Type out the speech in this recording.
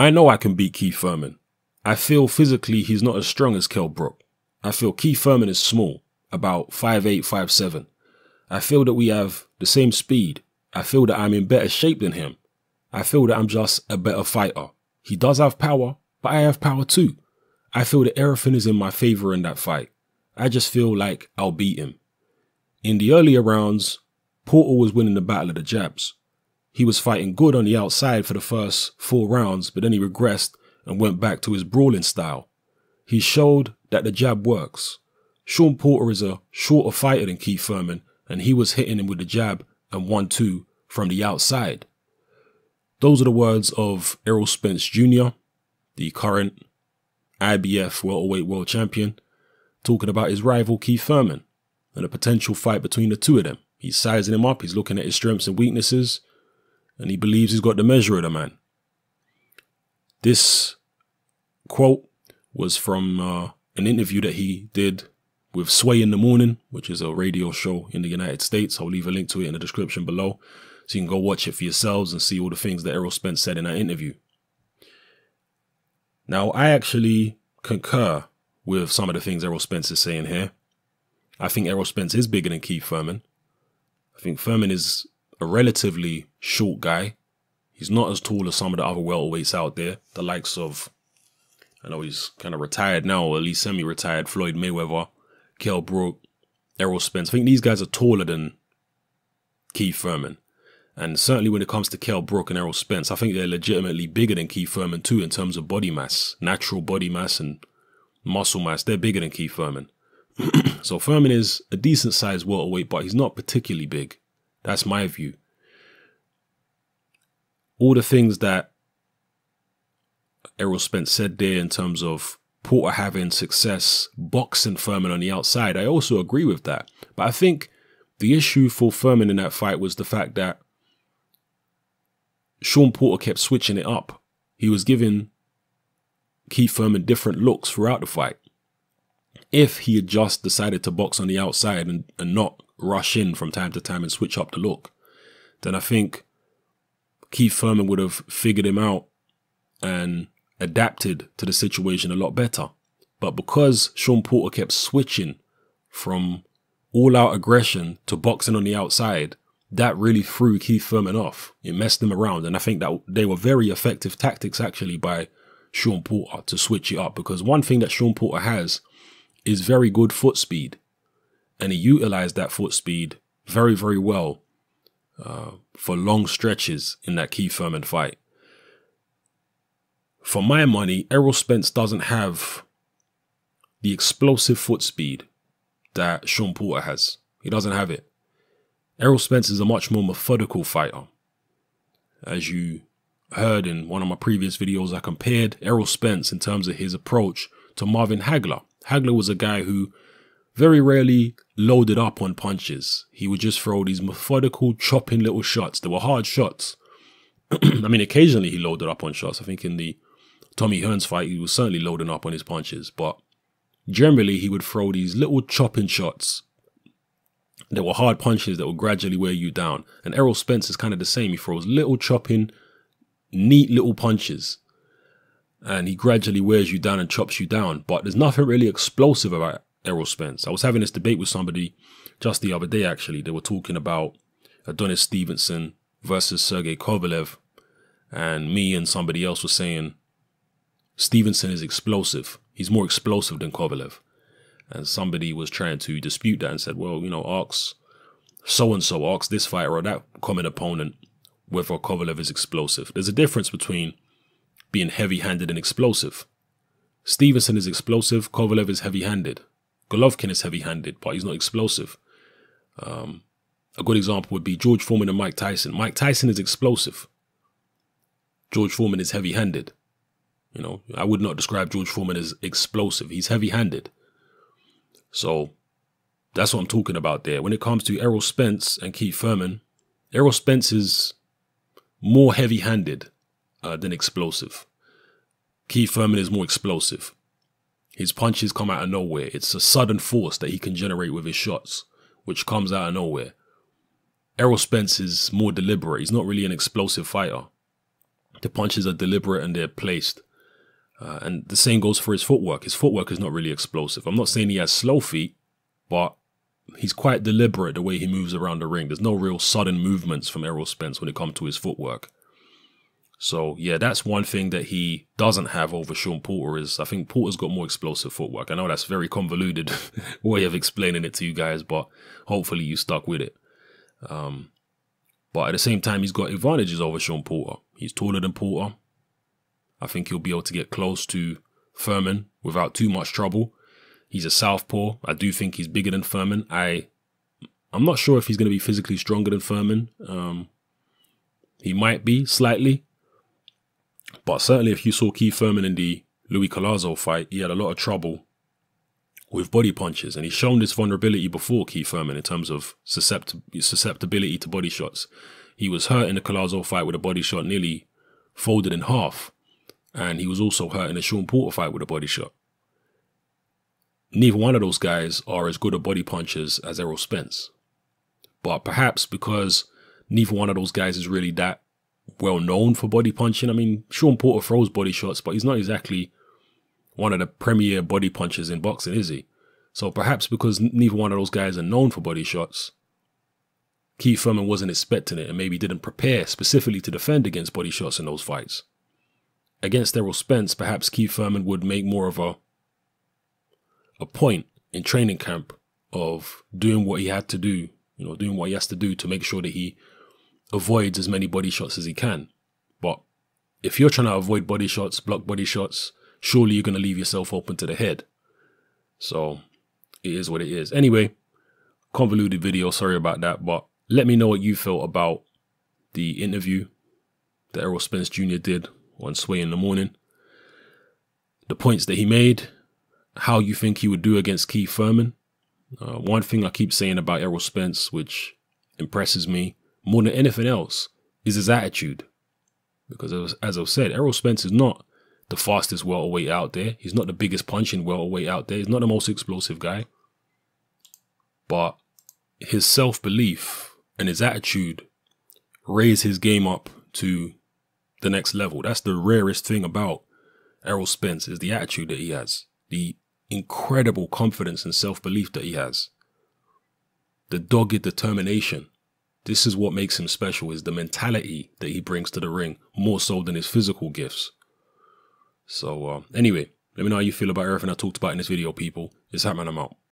I know I can beat Keith Thurman. I feel physically he's not as strong as Kell Brook. I feel Keith Thurman is small, about 5'8", 5'7". I feel that we have the same speed. I feel that I'm in better shape than him. I feel that I'm just a better fighter. He does have power, but I have power too. I feel that everything is in my favor in that fight. I just feel like I'll beat him. In the earlier rounds, Porter was winning the battle of the jabs. He was fighting good on the outside for the first 4 rounds, but then he regressed and went back to his brawling style. He showed that the jab works. Sean Porter is a shorter fighter than Keith Thurman, and he was hitting him with the jab and 1-2 from the outside. Those are the words of Errol Spence Jr., the current IBF welterweight world champion, talking about his rival Keith Thurman and a potential fight between the two of them. He's sizing him up, he's looking at his strengths and weaknesses, and he believes he's got the measure of the man. This quote was from an interview that he did with Sway in the Morning, which is a radio show in the United States. I'll leave a link to it in the description below, so you can go watch it for yourselves and see all the things that Errol Spence said in that interview. Now, I actually concur with some of the things Errol Spence is saying here. I think Errol Spence is bigger than Keith Thurman. I think Thurman is a relatively short guy. He's not as tall as some of the other welterweights out there, the likes of, I know he's kind of retired now, or at least semi-retired, Floyd Mayweather, Kell Brook, Errol Spence. I think these guys are taller than Keith Thurman. And certainly when it comes to Kell Brook and Errol Spence, I think they're legitimately bigger than Keith Thurman too in terms of body mass, natural body mass and muscle mass. They're bigger than Keith Thurman. So Thurman is a decent sized welterweight, but he's not particularly big. That's my view. All the things that Errol Spence said there in terms of Porter having success boxing Thurman on the outside, I also agree with that. But I think the issue for Thurman in that fight was the fact that Sean Porter kept switching it up. He was giving Keith Thurman different looks throughout the fight. If he had just decided to box on the outside and not rush in from time to time and switch up the look, then I think Keith Thurman would have figured him out and adapted to the situation a lot better. But because Sean Porter kept switching from all-out aggression to boxing on the outside, that really threw Keith Thurman off. It messed him around. And I think that they were very effective tactics actually by Sean Porter to switch it up. Because one thing that Sean Porter has is very good foot speed. And he utilized that foot speed very, very well for long stretches in that Keith Thurman fight. For my money, Errol Spence doesn't have the explosive foot speed that Sean Porter has. He doesn't have it. Errol Spence is a much more methodical fighter. As you heard in one of my previous videos, I compared Errol Spence in terms of his approach to Marvin Hagler. Hagler was a guy who very rarely loaded up on punches. He would just throw these methodical, chopping little shots. They were hard shots. I mean, occasionally he loaded up on shots. I think in the Tommy Hearns fight, he was certainly loading up on his punches. But generally, he would throw these little chopping shots. There were hard punches that would gradually wear you down. And Errol Spence is kind of the same. He throws little chopping, neat little punches. And he gradually wears you down and chops you down. But there's nothing really explosive about Errol Spence. I was having this debate with somebody just the other day, actually. They were talking about Adonis Stevenson versus Sergey Kovalev. And me and somebody else was saying Stevenson is explosive. He's more explosive than Kovalev. And somebody was trying to dispute that and said, well, you know, ask so-and-so, ask this fighter or that common opponent whether Kovalev is explosive. There's a difference between being heavy-handed and explosive. Stevenson is explosive. Kovalev is heavy-handed. Golovkin is heavy-handed, but he's not explosive. A good example would be George Foreman and Mike Tyson. Mike Tyson is explosive. George Foreman is heavy-handed. You know, I would not describe George Foreman as explosive. He's heavy-handed. So that's what I'm talking about there. When it comes to Errol Spence and Keith Thurman, Errol Spence is more heavy-handed than explosive. Keith Thurman is more explosive. His punches come out of nowhere. It's a sudden force that he can generate with his shots, which comes out of nowhere. Errol Spence is more deliberate. He's not really an explosive fighter. The punches are deliberate and they're placed. And the same goes for his footwork. His footwork is not really explosive. I'm not saying he has slow feet, but he's quite deliberate the way he moves around the ring. There's no real sudden movements from Errol Spence when it comes to his footwork. So, yeah, that's one thing that he doesn't have over Sean Porter is I think Porter's got more explosive footwork. I know that's a very convoluted way of explaining it to you guys, but hopefully you stuck with it. But at the same time, he's got advantages over Sean Porter. He's taller than Porter. I think he'll be able to get close to Thurman without too much trouble. He's a southpaw. I do think he's bigger than Thurman. I'm not sure if he's going to be physically stronger than Thurman. He might be slightly. But certainly if you saw Keith Thurman in the Louis Collazo fight, he had a lot of trouble with body punches. And he's shown this vulnerability before, Keith Thurman, in terms of susceptibility to body shots. He was hurt in the Collazo fight with a body shot, nearly folded in half. And he was also hurt in the Sean Porter fight with a body shot. Neither one of those guys are as good at body punches as Errol Spence. But perhaps because neither one of those guys is really that well known for body punching. I mean, Sean Porter throws body shots, but he's not exactly one of the premier body punchers in boxing, is he? So perhaps because neither one of those guys are known for body shots, Keith Thurman wasn't expecting it and maybe didn't prepare specifically to defend against body shots in those fights. Against Errol Spence, perhaps Keith Thurman would make more of a point in training camp of doing what he had to do, doing what he has to do to make sure that he avoids as many body shots as he can. But if you're trying to avoid body shots, block body shots, surely you're going to leave yourself open to the head. So it is what it is. Anyway, convoluted video, sorry about that. But let me know what you felt about the interview that Errol Spence Jr. did on Sway in the Morning. The points that he made, how you think he would do against Keith Thurman. One thing I keep saying about Errol Spence, which impresses me more than anything else, is his attitude. Because as I've said, Errol Spence is not the fastest welterweight out there. He's not the biggest punching welterweight out there. He's not the most explosive guy. But his self-belief and his attitude raise his game up to the next level. That's the rarest thing about Errol Spence, is the attitude that he has. The incredible confidence and self-belief that he has. The dogged determination. This is what makes him special, is the mentality that he brings to the ring, more so than his physical gifts. So anyway, let me know how you feel about everything I talked about in this video, people. It's Hatman, I'm out.